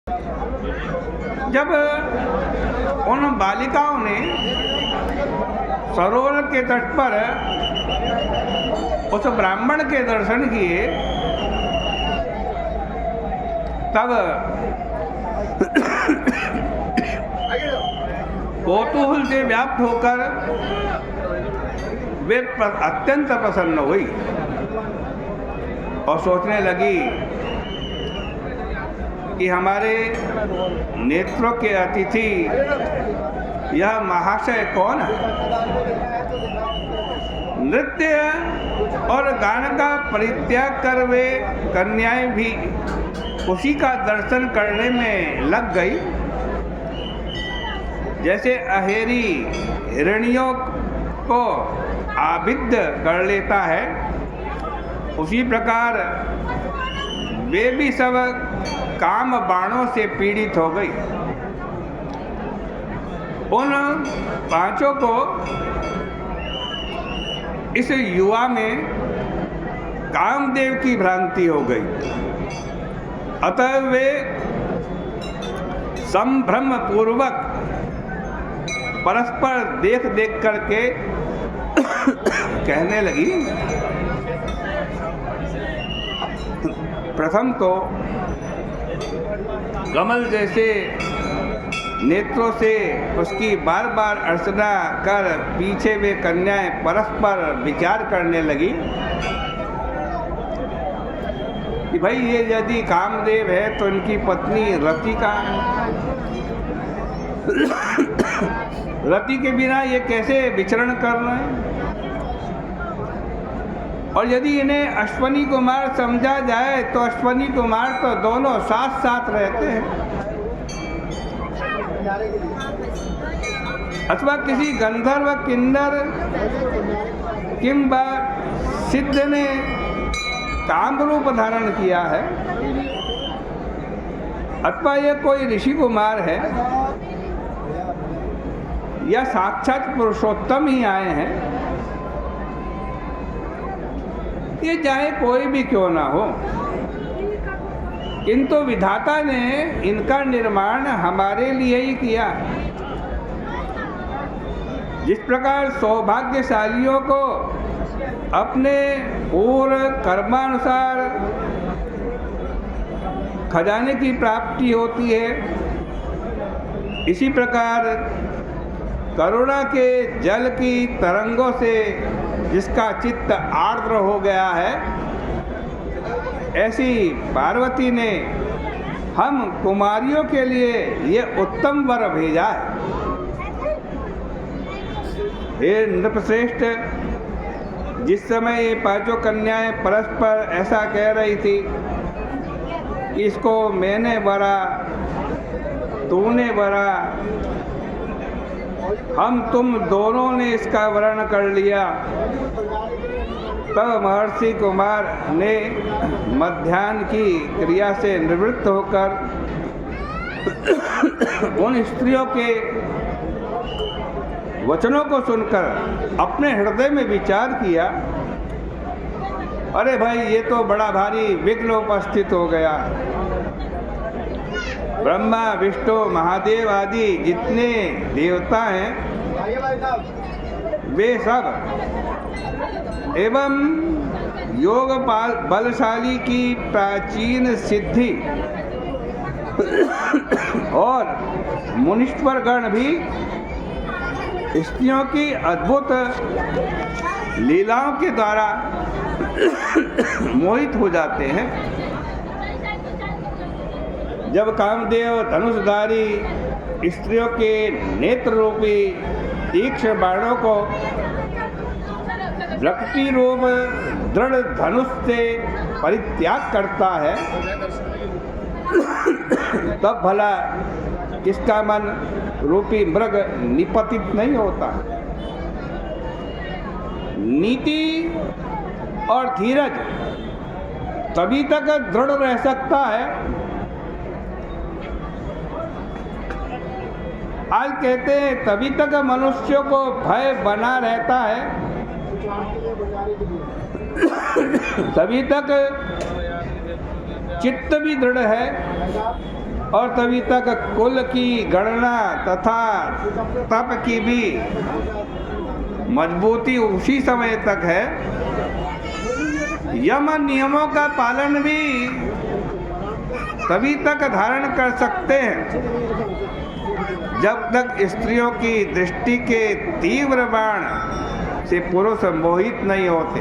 जब उन बालिकाओं ने सरोवर के तट पर उस ब्राह्मण के दर्शन किए, तब कौतूहल से व्याप्त होकर वे अत्यंत प्रसन्न हुई और सोचने लगी कि हमारे नेत्रों के अतिथि यह महाशय कौन है। नृत्य और गान का परित्याग कर वे कन्याएं भी उसी का दर्शन करने में लग गई। जैसे अहेरी हिरणियों को आबिद्ध कर लेता है, उसी प्रकार वे भी सब काम बाणों से पीड़ित हो गई। उन पांचों को इस युवा में कामदेव की भ्रांति हो गई, अतः वे संभ्रम पूर्वक परस्पर देख देख करके कहने लगी। प्रथम तो कमल जैसे नेत्रों से उसकी बार बार अर्चना कर पीछे वे कन्याएं परस्पर विचार करने लगी कि भाई ये यदि कामदेव है तो इनकी पत्नी रति का रति के बिना ये कैसे विचरण कर रहे हैं। और यदि इन्हें अश्वनी कुमार समझा जाए तो अश्वनी कुमार तो दोनों साथ साथ रहते हैं, अथवा किसी गंधर्व किन्नर किंबा सिद्ध ने काम रूप धारण किया है, अथवा ये कोई ऋषि कुमार है या साक्षात पुरुषोत्तम ही आए हैं। ये चाहे कोई भी क्यों ना हो, किंतु विधाता ने इनका निर्माण हमारे लिए ही किया। जिस प्रकार सौभाग्यशालियों को अपने पूर्व कर्मानुसार खजाने की प्राप्ति होती है, इसी प्रकार करुणा के जल की तरंगों से जिसका चित्त आर्द्र हो गया है, ऐसी पार्वती ने हम कुमारियों के लिए ये उत्तम वर भेजा है। हे नृपश्रेष्ठ, जिस समय ये पांचों कन्याएं परस्पर ऐसा कह रही थी, इसको मैंने वरा, तूने वरा, हम तुम दोनों ने इसका वर्ण कर लिया, तब महर्षि कुमार ने मध्याह्न की क्रिया से निवृत्त होकर उन स्त्रियों के वचनों को सुनकर अपने हृदय में विचार किया, अरे भाई ये तो बड़ा भारी विघ्न उपस्थित हो गया। ब्रह्मा विष्णु महादेव आदि जितने देवता हैं वे सब एवं योग बलशाली की प्राचीन सिद्धि और मुनीश्वर गण भी स्त्रियों की अद्भुत लीलाओं के द्वारा मोहित हो जाते हैं। जब कामदेव धनुषधारी स्त्रियों के नेत्र रूपी तीक्ष्ण बाणों को रक्ति रूप दृढ़ धनुष से परित्याग करता है, तब भला किसका मन रूपी मृग निपतित नहीं होता। नीति और धीरज तभी तक दृढ़ रह सकता है। आज कहते हैं तभी तक मनुष्यों को भय बना रहता है, तभी तक चित्त भी दृढ़ है और तभी तक कुल की गणना तथा तप की भी मजबूती उसी समय तक है। यम नियमों का पालन भी तभी तक धारण कर सकते हैं जब तक स्त्रियों की दृष्टि के तीव्र बाण से पुरुष मोहित नहीं होते।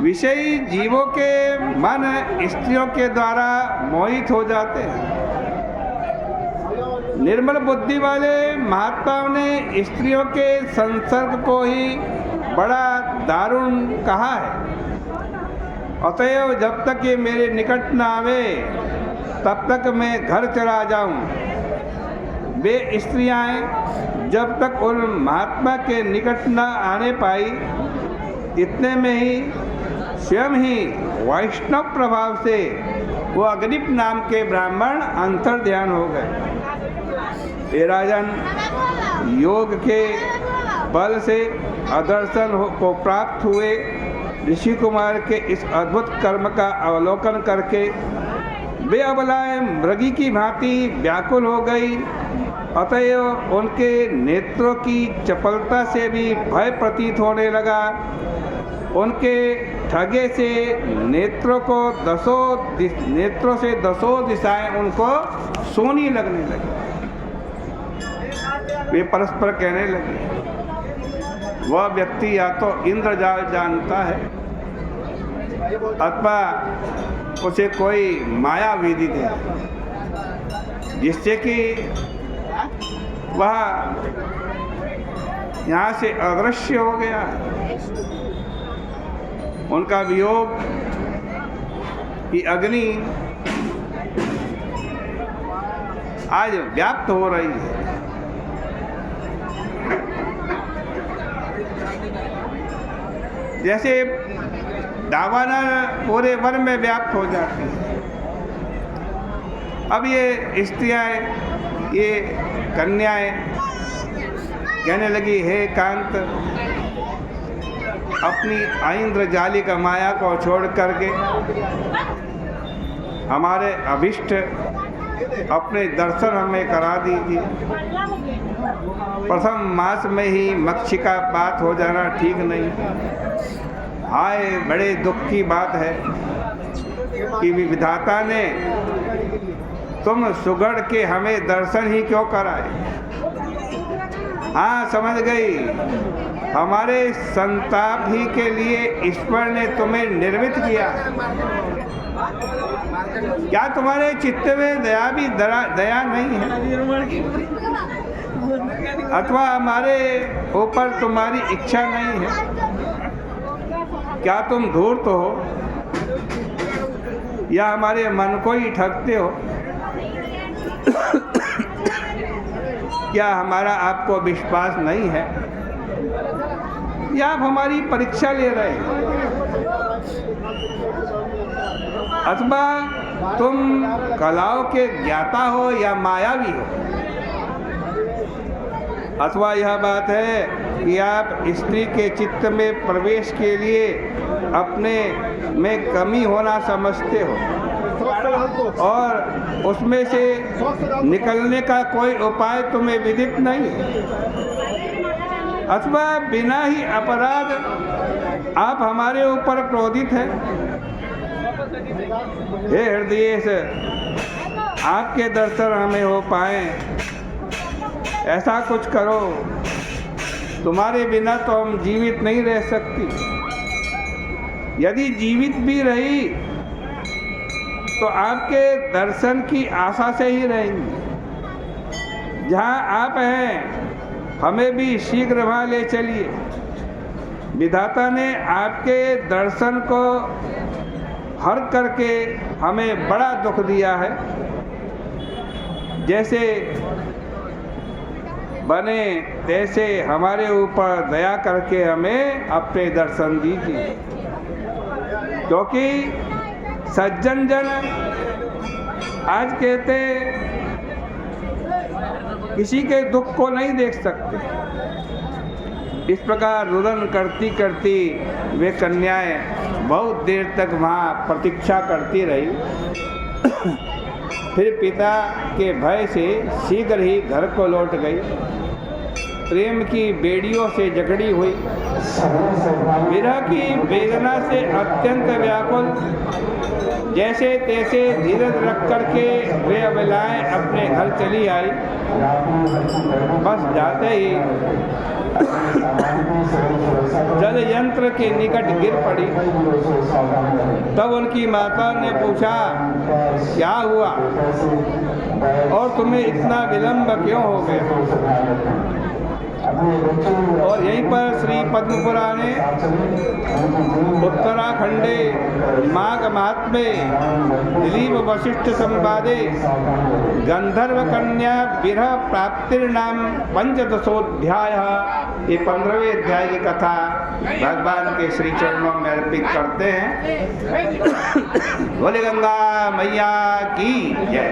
विषयी जीवों के मन स्त्रियों के द्वारा मोहित हो जाते हैं। निर्मल बुद्धि वाले महात्माओं ने स्त्रियों के संसर्ग को ही बड़ा दारुण कहा है। अतएव जब तक ये मेरे निकट न आवे तब तक मैं घर चला जाऊं। वे स्त्रियां जब तक उन महात्मा के निकट न आने पाई, इतने में ही स्वयं ही वैष्णव प्रभाव से वो अग्निप नाम के ब्राह्मण अंतर ध्यान हो गए। ये राजन योग के बल से अदर्शन को प्राप्त हुए ऋषि कुमार के इस अद्भुत कर्म का अवलोकन करके वे अबलाएं मृगी की भांति व्याकुल हो गई। अतएव उनके नेत्रों की चपलता से भी भय प्रतीत होने लगा। उनके ठगे से नेत्रों से दसों दिशाएं उनको सोनी लगने लगी। वे परस्पर कहने लगे, वह व्यक्ति या तो इंद्रजाल जानता है अथवा उसे कोई माया विदित है, जिससे कि वह यहाँ से अदृश्य हो गया। उनका वियोग की अग्नि आज व्याप्त हो रही है। जैसे दावानल पूरे वन में व्याप्त हो जाती है। अब ये स्त्रियाँ, ये कन्याएं कहने लगी, हे कांत, अपनी ऐन्द्रजालिक माया को छोड़ करके हमारे अभिष्ट अपने दर्शन हमें करा दीजिए। प्रथम मास में ही मक्षिकापात हो जाना ठीक नहीं। हाय, बड़े दुख की बात है कि विधाता ने तुम सुगढ़ के हमें दर्शन ही क्यों कराए। हाँ, समझ गई, हमारे संताप ही के लिए ईश्वर ने तुम्हें निर्मित किया। क्या तुम्हारे चित्त में दया नहीं है, अथवा हमारे ऊपर तुम्हारी इच्छा नहीं है? क्या तुम धूर्त हो या हमारे मन को ही ठगते हो? क्या हमारा आपको विश्वास नहीं है या आप हमारी परीक्षा ले रहे हैं? अथवा तुम कलाओं के ज्ञाता हो या मायावी हो? अथवा यह बात है कि आप स्त्री के चित्त में प्रवेश के लिए अपने में कमी होना समझते हो और उसमें से निकलने का कोई उपाय तुम्हें विदित नहीं। अथवा बिना ही अपराध आप हमारे ऊपर क्रोधित हैं। हे हृदयेश, आपके दर्शन हमें हो पाए, ऐसा कुछ करो। तुम्हारे बिना तो हम जीवित नहीं रह सकती। यदि जीवित भी रही तो आपके दर्शन की आशा से ही रहेंगी। जहाँ आप हैं हमें भी शीघ्र वहाँ ले चलिए। विधाता ने आपके दर्शन को हर करके हमें बड़ा दुख दिया है। जैसे बने तैसे हमारे ऊपर दया करके हमें अपने दर्शन दीजिए, क्योंकि सज्जन जन आज कहते किसी के दुख को नहीं देख सकते। इस प्रकार रुदन करती करती वे कन्याएं बहुत देर तक वहाँ प्रतीक्षा करती रही। फिर पिता के भय से शीघ्र ही घर को लौट गई। प्रेम की बेड़ियों से जकड़ी हुई, विरह की वेदना से अत्यंत व्याकुल, जैसे तैसे धीरज रख करके वे अबलाएं अपने घर चली आई। बस जाते ही जल यंत्र के निकट गिर पड़ी। तब उनकी माता ने पूछा, क्या हुआ और तुम्हें इतना विलंब क्यों हो गया? और यहीं पर श्री पद्म पुराणे उत्तराखंडे माघ महात्म्ये दिलीप वशिष्ठ संवादे गंधर्व कन्या विरह प्राप्तिर्नाम पंचदशोध्याय, ये 15वें अध्याय की कथा भगवान के श्री चरणों में अर्पित करते हैं। बोले गंगा मैया की जय।